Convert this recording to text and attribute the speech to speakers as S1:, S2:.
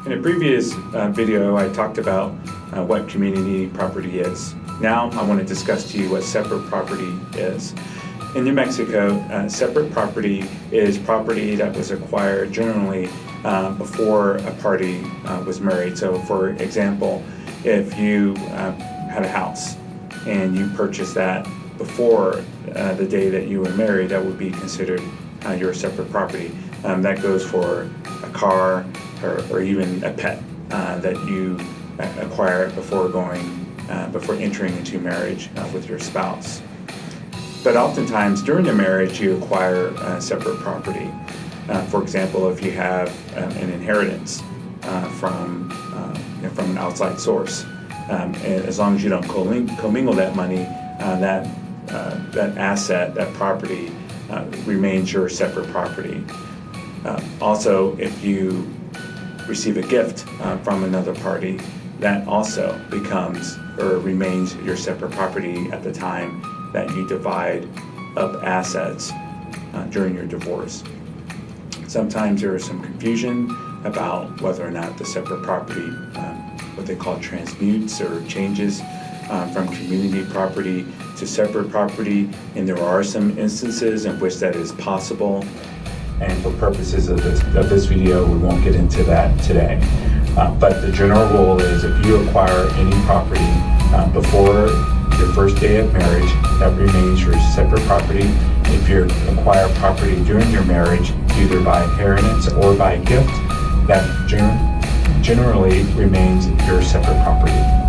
S1: In a previous video, I talked about what community property is. Now I want to discuss to you what separate property is. In New Mexico, separate property is property that was acquired generally before a party was married. So for example, if you had a house and you purchased that before the day that you were married, that would be considered your separate property. That goes for a car or even a pet that you acquire before entering into marriage with your spouse. But oftentimes during the marriage you acquire separate property. For example, if you have an inheritance from an outside source, as long as you don't commingle that money, that asset, that property remains your separate property. Also, if you receive a gift from another party, that also becomes or remains your separate property at the time that you divide up assets during your divorce. Sometimes there is some confusion about whether or not the separate property, what they call transmutes or changes from community property to separate property, and there are some instances in which that is possible. And for purposes of this video, we won't get into that today. But the general rule is if you acquire any property before your first day of marriage, that remains your separate property. If you acquire property during your marriage, either by inheritance or by gift, that generally remains your separate property.